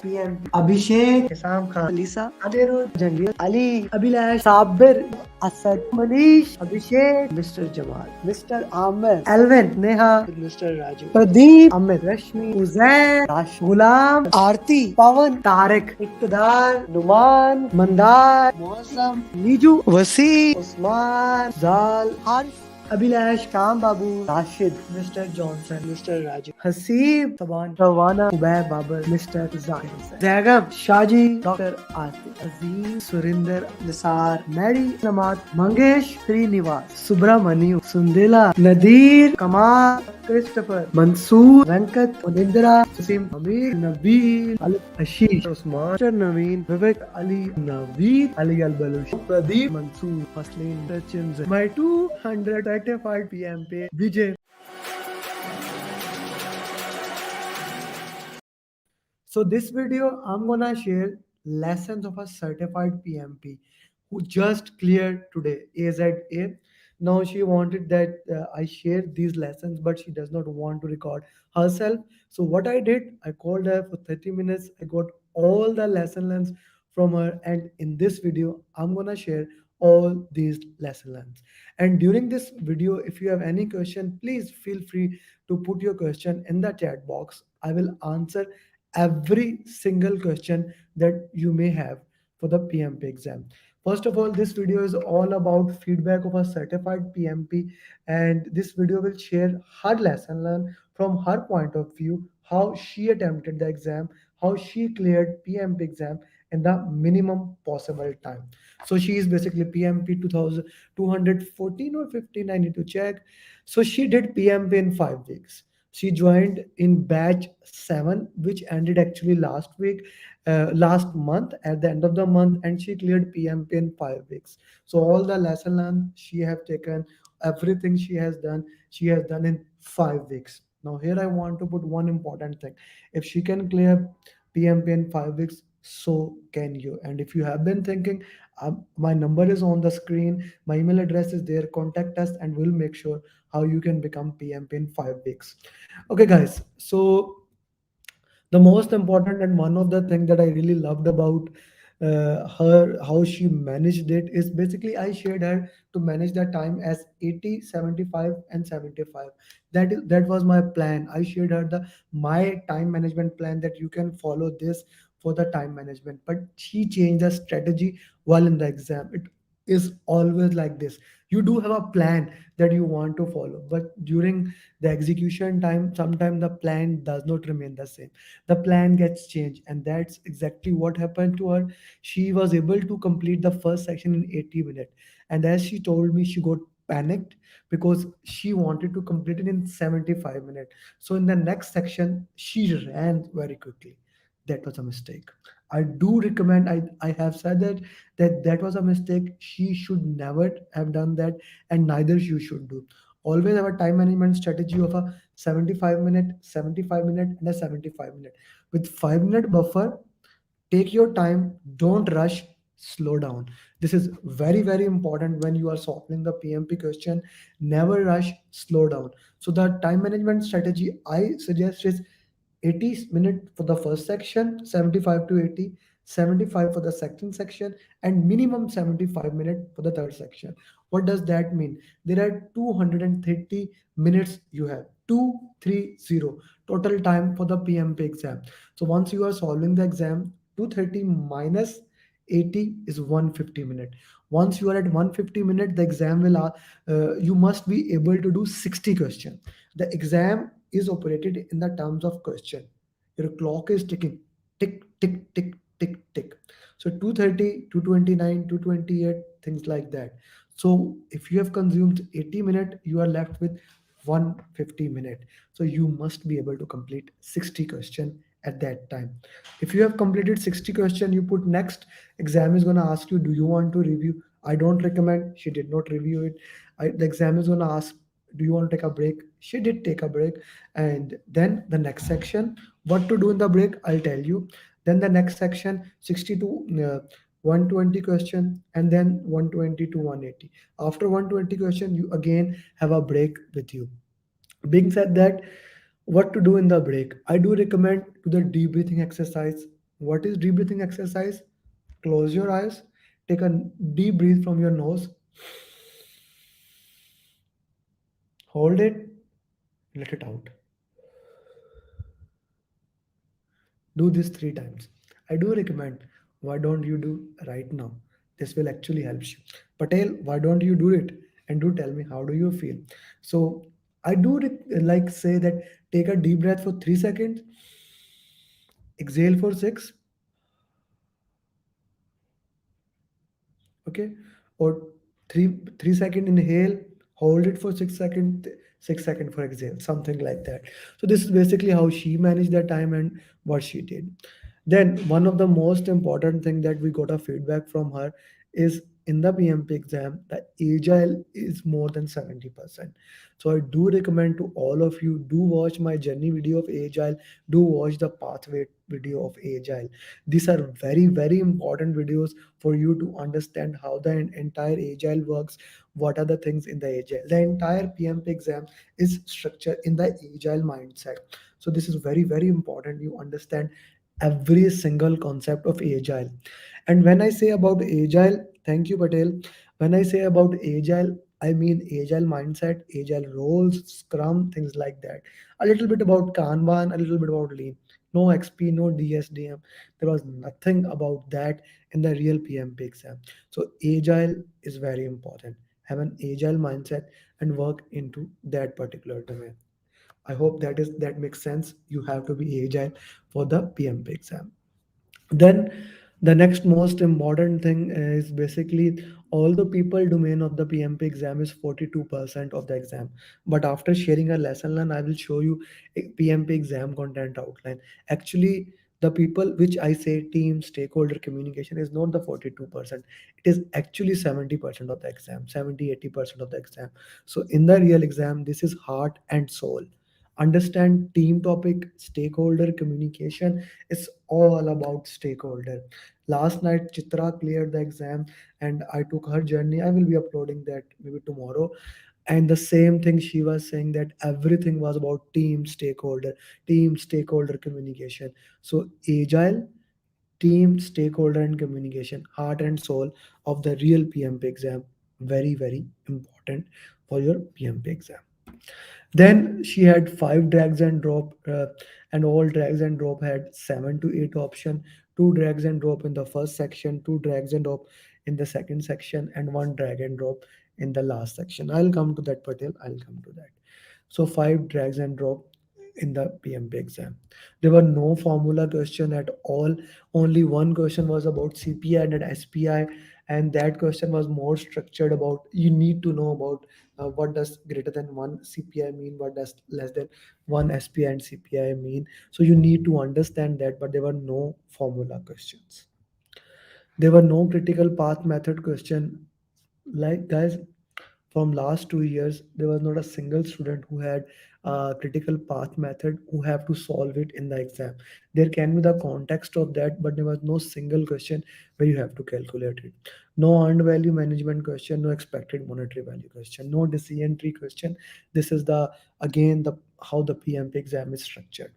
PMP Abhishek, Sam Khan, Lisa, Anirudh, Jangir, Ali, Abhilash, Sabir, Asad, Manish, Abhishek, Mr. Jamal, Mr. Amer, Alvin, Neha, Mr. Raju, Pradeep, Amit, Rashmi, Uzair, Rash, Ghulam, Aarti, Pawan, Tarek, Iqtidar, Numan, Mandar, Mosam, Niju, Wasi, Usman, Zal, Harsh, Abhilash, Kam Babu, Rashid, Mr. Johnson, Mr. Raju, Haseeb, Saban, Rawana, Ubair Babar, Mr. Zahir Hussain, Zagab, Shaji, Dr. Atif, Aziz, Surinder, Nisar, Mary, Namat, Mangesh, Srinivas, Subramaniu, Sundela, Nadir, Kamal, Christopher, Mansoor, Venkat, Udindra, Sasim, Amir, Nabil, Alif, Ashish, Usman, Naveen, Vivek, Ali, Naveed, Ali Al-Balush, Pradeep, Mansoor, Maslin, Sachin, my 200 certified PMP, Vijay. So this video, I'm gonna share lessons of a certified PMP who just cleared today AZA. Now she wanted that I share these lessons, but she does not want to record herself. So what I did, I called her for 30 minutes. I got all the lesson learns from her, and in this video, I'm gonna share all these lesson learns. And during this video, if you have any question, please feel free to put your question in the chat box. I will answer every single question that you may have for the PMP exam. First of all, this video is all about feedback of a certified PMP, and this video will share her lesson learned from her point of view, how she attempted the exam, how she cleared PMP exam in the minimum possible time. So she is basically PMP 2214 or 15, I need to check. So she did PMP in 5 weeks. She joined in batch 7, which ended actually last week, last month at the end of the month, and she cleared PMP in 5 weeks. So all the lesson learned she have taken, everything she has done in 5 weeks. Now here I want to put one important thing: if she can clear PMP in 5 weeks, so can you. And if you have been thinking, my number is on the screen, my email address is there, contact us, and we'll make sure how you can become PMP in 5 weeks. Okay, guys. So the most important and one of the thing that I really loved about her, how she managed it, is basically I shared her to manage the time as 80, 75, and 75. That was my plan. I shared her the my time management plan, that you can follow this for the time management. But she changed the strategy while in the exam. It is always like this. You do have a plan that you want to follow, but during the execution time, sometimes the plan does not remain the same. The plan gets changed, and that's exactly what happened to her. She was able to complete the first section in 80 minutes, and as she told me, she got panicked because she wanted to complete it in 75 minutes. So in the next section she ran very quickly. That was a mistake. I do recommend, I have said that was a mistake. She should never have done that, and neither you should do. Always have a time management strategy of a 75-minute, 75-minute, and a 75-minute with 5-minute buffer. Take your time, don't rush, slow down. This is very, very important when you are solving the PMP question. Never rush, slow down. So the time management strategy I suggest is 80 minutes for the first section, 75 to 80, 75 for the second section, and minimum 75 minutes for the third section. What does that mean? There are 230 minutes you have. 230 total time for the PMP exam. So once you are solving the exam, 230 minus 80 is 150 minute. Once you are at 150 minute, the exam will you must be able to do 60 question. The exam is operated in the terms of question. Your clock is ticking, tick, tick, tick, tick, tick. So 230, 229, 228, things like that. So if you have consumed 80 minutes, you are left with 150 minutes. So you must be able to complete 60 question at that time. If you have completed 60 question, you put next. Exam is going to ask you, do you want to review? I don't recommend. She did not review it. The exam is going to ask, do you want to take a break? She did take a break. And then the next section, what to do in the break, I'll tell you. Then the next section, 60 to 120 question, and then 120 to 180. After 120 question, you again have a break with you. Being said that, what to do in the break? I do recommend to the deep breathing exercise. What is deep breathing exercise? Close your eyes, take a deep breath from your nose, hold it, let it out. Do this 3 times. I do recommend. Why don't you do right now? This will actually help you. Patel, why don't you do it? And do tell me how do you feel? So I do like say that take a deep breath for 3 seconds, exhale for six, okay, or 3 3 second inhale, hold it for 6 seconds, 6 second for exhale, something like that. So this is basically how she managed that time and what she did. Then one of the most important thing that we got a feedback from her is in the PMP exam, the agile is more than 70%. So I do recommend to all of you, do watch my journey video of agile, do watch the pathway video of agile. These are very, very important videos for you to understand how the entire agile works, what are the things in the agile. The entire PMP exam is structured in the agile mindset. So this is very, very important you understand every single concept of agile. And when I say about agile, thank you Patel, when I say about agile, I mean agile mindset, agile roles, scrum, things like that. A little bit about kanban, a little bit about lean. No XP, no DSDM. There was nothing about that in the real PMP exam. So agile is very important. Have an agile mindset and work into that particular domain. I hope that makes sense. You have to be agile for the PMP exam. Then the next most important thing is basically all the people domain of the PMP exam is 42% of the exam. But after sharing a lesson learn, I will show you a PMP exam content outline. Actually, the people which I say team stakeholder communication is not the 42%. It is actually 70% of the exam, 70-80% of the exam. So in the real exam, this is heart and soul. Understand team topic, stakeholder communication. It's all about stakeholder. Last night Chitra cleared the exam and I took her journey. I will be uploading that maybe tomorrow. And the same thing she was saying, that everything was about team stakeholder communication. So agile, team stakeholder and communication, heart and soul of the real PMP exam. Very, very important for your PMP exam. Then she had five drags and drop, and all drags and drop had 7 to 8 option. Two drags and drop in the first section, two drags and drop in the second section, and one drag and drop in the last section. I'll come to that, Patel. I'll come to that. So five drags and drop in the PMP exam. There were no formula question at all. Only one question was about CPI and SPI, and that question was more structured about you need to know about what does greater than one CPI mean, what does less than one SPI and CPI mean. So you need to understand that, but there were no formula questions. There were no critical path method question. Like guys, from last 2 years there was not a single student who had a critical path method who have to solve it in the exam. There can be the context of that, but there was no single question where you have to calculate it. No earned value management question, no expected monetary value question, no decision tree question. This is the again the how the PMP exam is structured.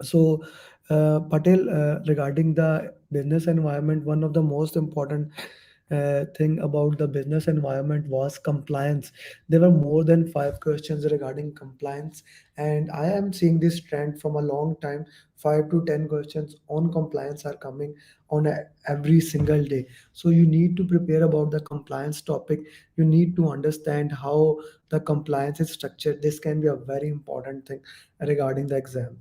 So, Patel, regarding the business environment, one of the most important thing about the business environment was compliance. There were more than five questions regarding compliance, and I am seeing this trend from a long time. 5 to 10 questions on compliance are coming on every single day. So you need to prepare about the compliance topic. You need to understand how the compliance is structured. This can be a very important thing regarding the exam.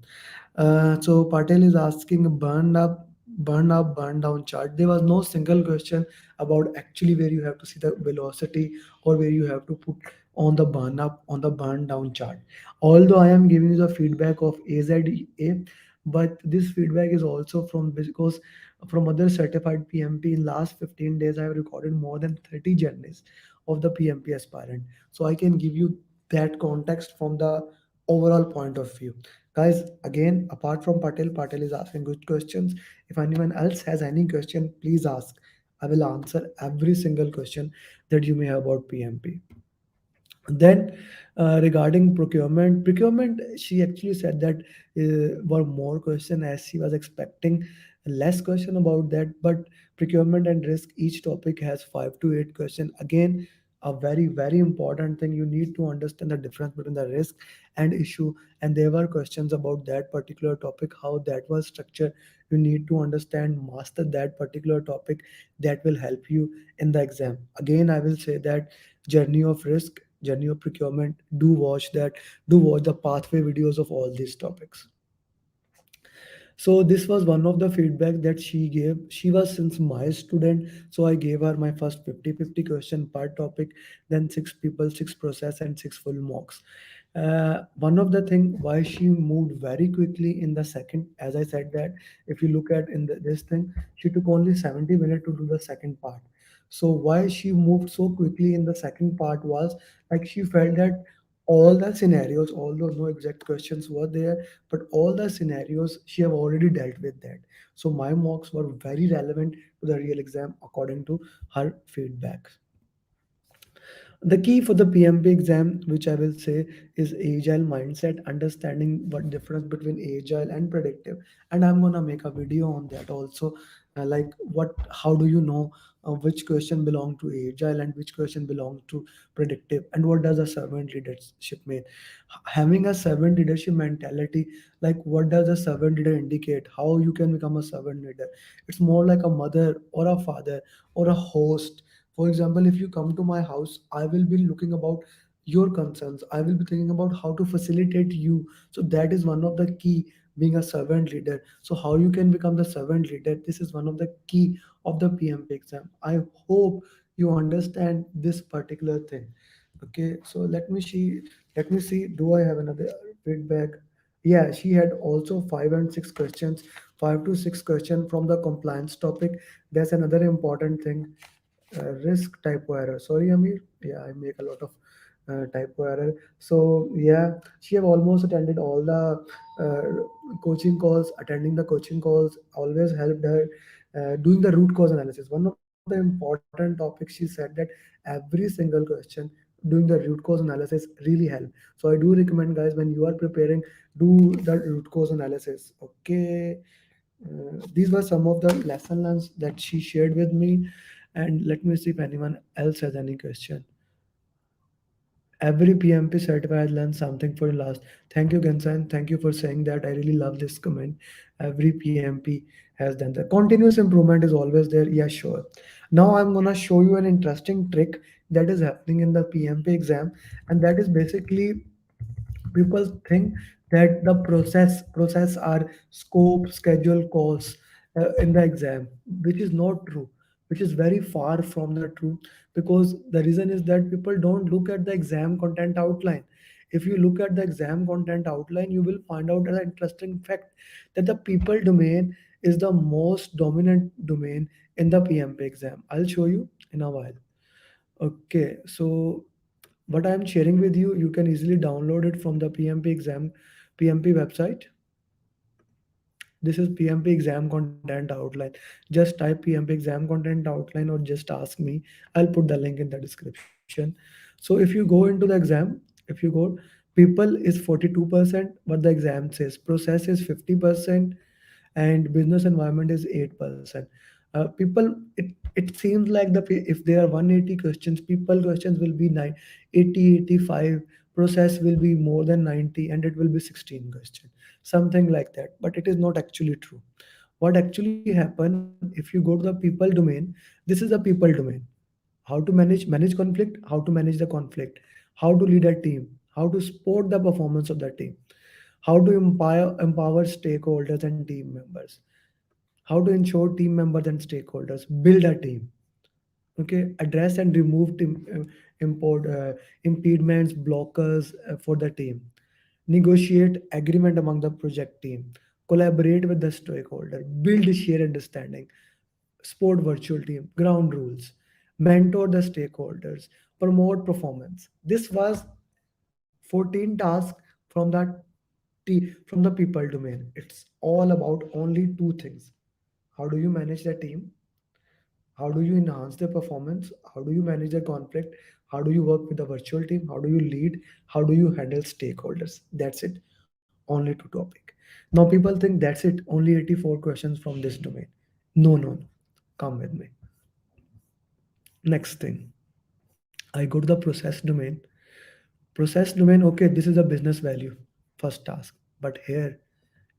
So Patel is asking burn up, burn down chart. There was no single question about actually where you have to see the velocity or where you have to put on the burn up, on the burn down chart. Although I am giving you the feedback of AZA, but this feedback is also from because from other certified PMP in last 15 days I have recorded more than 30 journeys of the PMP aspirant. So I can give you that context from the overall point of view. Guys, again, apart from Patel, Patel is asking good questions. If anyone else has any question, please ask. I will answer every single question that you may have about PMP. Then, regarding procurement, she actually said that were more question as she was expecting less question about that, but procurement and risk, each topic has 5 to 8 questions. Again, a very very important thing, you need to understand the difference between the risk and issue, and there were questions about that particular topic, how that was structured. You need to understand, master that particular topic. That will help you in the exam. Again, I will say that journey of risk, journey of procurement, do watch that, do watch the pathway videos of all these topics. So this was one of the feedback that she gave. She was since my student, so I gave her my first 50-50 question per topic, then six people, six process, and six full mocks. One of the thing why she moved very quickly in the second, as I said that if you look at in this thing, she took only 70 minutes to do the second part. So why she moved so quickly in the second part was like she felt that all the scenarios, although no exact questions were there, but all the scenarios she have already dealt with that. So my mocks were very relevant to the real exam according to her feedback. The key for the PMP exam, which I will say, is agile mindset, understanding what difference between agile and predictive. And I'm gonna make a video on that also, like what, how do you know which question belong to agile and which question belong to predictive, and what does a servant leadership mean? Having a servant leadership mentality, like what does a servant leader indicate? How you can become a servant leader? It's more like a mother or a father or a host. For example, if you come to my house, I will be looking about your concerns. I will be thinking about how to facilitate you. So that is one of the key, being a servant leader. So how you can become the servant leader? This is one of the key of the PMP exam. I hope you understand this particular thing. Okay, so let me see. Let me see. Do I have another feedback? Yeah, she had also 5 and 6 questions, 5 to 6 questions from the compliance topic. That's another important thing. Risk typo error. Sorry, Amir. Yeah, I make a lot of typo error. So yeah, she have almost attended all the coaching calls. Attending the coaching calls always helped her. Doing the root cause analysis. One of the important topics, she said that every single question, doing the root cause analysis really help. So I do recommend guys, when you are preparing, do the root cause analysis. Okay. These were some of the lesson learns that she shared with me. And let me see if anyone else has any question. Every PMP certified learned something for last. Thank you, Gansan. Thank you for saying that. I really love this comment. Every PMP has done that. Continuous improvement is always there. Yeah, sure. Now I'm gonna show you an interesting trick that is happening in the PMP exam, and that is basically, people think that the process are scope, schedule, course in the exam, which is not true, which is very far from the truth. Because the reason is that people don't look at the exam content outline. If you look at the exam content outline, you will find out an interesting fact, that the people domain is the most dominant domain in the PMP exam. I'll show you in a while. Okay, so what I'm sharing with you, you can easily download it from the PMP exam, PMP website. This is PMP exam content outline. Just type PMP exam content outline or just ask me. I'll put the link in the description. So if you go into the exam, if you go, people is 42%, but the exam says process is 50%, and business environment is 8%. People, it seems like if there are 180 questions, people questions will be 80, 85, process will be more than 90, and it will be 16 questions, something like that. But it is not actually true. What actually happen, if you go to the people domain, this is the people domain. How to manage conflict, how to manage the conflict, how to lead a team, how to support the performance of the team, how to empower stakeholders and team members, how to ensure team members and stakeholders, build a team. Okay, address and remove import impediments, blockers for the team, negotiate agreement among the project team, collaborate with the stakeholder, build shared understanding, support virtual team, ground rules, mentor the stakeholders, promote performance. This was 14 tasks from from the people domain. It's all about only two things. How do you manage the team? How do you enhance their performance? How do you manage the conflict? How do you work with the virtual team? How do you lead? How do you handle stakeholders? That's it. Only two topic. Now people think that's it, only 84 questions from this domain. No, no, no. Come with me. Next thing, I go to the process domain. Process domain, okay, this is a business value, first task. But here,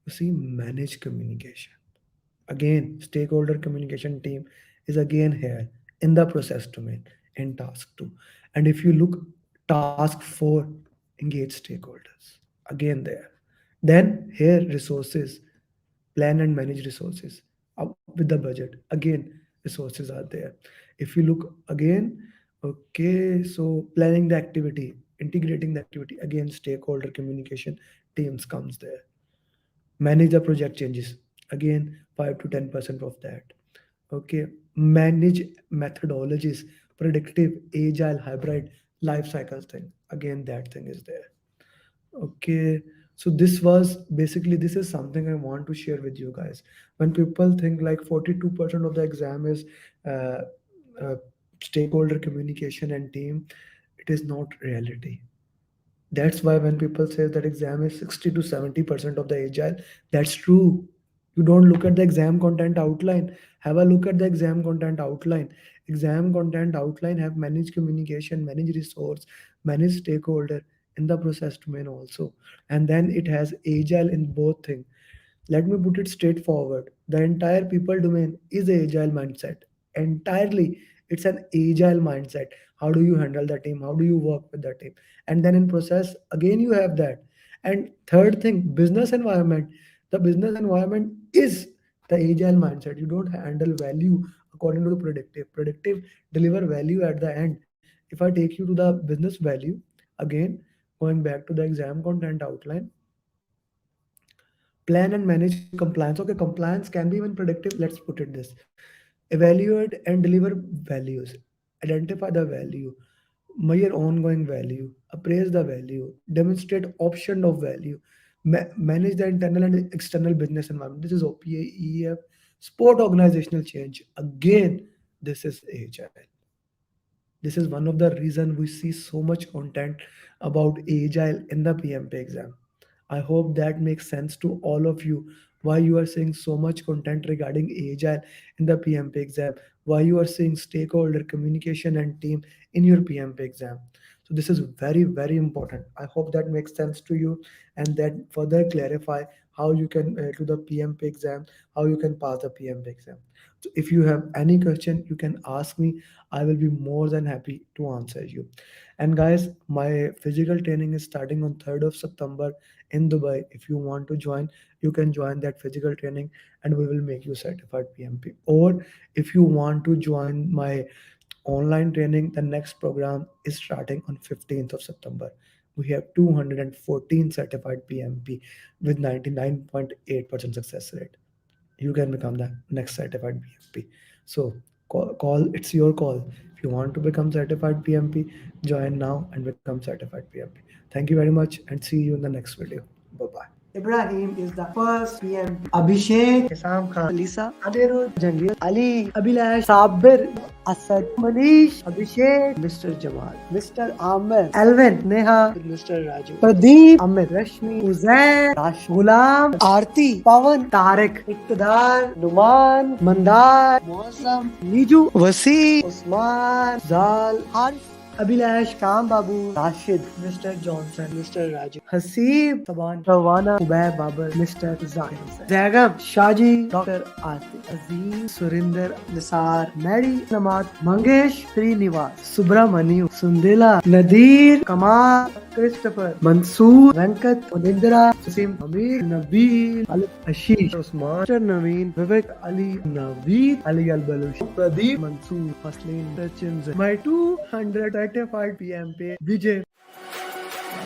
you see, manage communication. Again, stakeholder communication team is again here in the process domain in task 2. And if you look, task 4, engage stakeholders. Again there. Then here, resources, plan and manage resources with the budget. Again, resources are there. If you look again, okay, so planning the activity, integrating the activity, again, stakeholder communication teams comes there. Manage the project changes, again, 5 to 10% of that. Okay, manage methodologies, predictive, agile, hybrid, life cycle thing, again, that thing is there. Okay, so this was basically, this is something I want to share with you guys. When people think like 42% of the exam is uh, uh, stakeholder communication and team, it is not reality. That's why when people say that exam is 60 to 70% of the agile, that's true. You don't look at the exam content outline. Have a look at the exam content outline. Exam content outline have managed communication, manage resource, manage stakeholder in the process domain also. And then it has agile in both things. Let me put it straightforward. The entire people domain is a agile mindset. Entirely, it's an agile mindset. How do you handle the team? How do you work with the team? And then in process, again, you have that. And third thing, business environment. The business environment is the agile mindset. You don't handle value according to the predictive. Predictive deliver value at the end. If I take you to the business value, again, going back to the exam content outline, plan and manage compliance. Okay, compliance can be even predictive. Let's put it this: evaluate and deliver values, identify the value, measure ongoing value, appraise the value, demonstrate option of value, manage the internal and external business environment. This is OPA, sport organizational change. Again, this is agile. This is one of the reason we see so much content about agile in the PMP exam. I hope that makes sense to all of you, why you are seeing so much content regarding agile in the PMP exam, why you are seeing stakeholder communication and team in your PMP exam. So this is very, very important. I hope that makes sense to you and that further clarify how you can do the PMP exam, how you can pass the PMP exam. So if you have any question, you can ask me. I will be more than happy to answer you. And guys, my physical training is starting on 3rd of September in Dubai. If you want to join, you can join that physical training and we will make you certified PMP. Or if you want to join my online training, the next program is starting on 15th of September. We have 214 certified PMP with 99.8% success rate. You can become the next certified PMP. So it's your call. If you want to become certified PMP, join now and become certified PMP. Thank you very much and see you in the next video. Bye bye. Ibrahim is the first PMP. Abhishek, Isam Khan, Lisa, Adirud, Jangir, Ali, Abhilash, Sabir, Asad, Manish, Abhishek, Mr. Jamal, Mr. Amer, Alvin, Neha, Mr. Raju, Pradeep, Amit, Rashmi, Uzair, Rash, Gulam, Aarti, Pawan, Tarek, Iqtidar, Numan, Mandar, Mosam, Niju, Wasi, Usman, Zal, Harif, Abhilash, Kam Babu, Rashid, Mr. Johnson, Mr. Raju, Hasib, Saban, Rawana, Ubair Babar, Mr. Zahir Hussain, Zagam, Shaji, Dr. Aarti, Azim, Surinder, Nisar, Mary, Namat, Mangesh, Srinivas, Subramaniu, Sundela, Nadir, Kamal, Christopher, Mansoor, Venkat, Munindra, Sasim, Amir, Nabil, Alif, Ashish, Usman, Mr. Naveen, Vivek, Ali, Naveed, Ali Al-Balush, Pradeep, Mansoor, Haslin, Sachin, my 235 PMP, Vijay.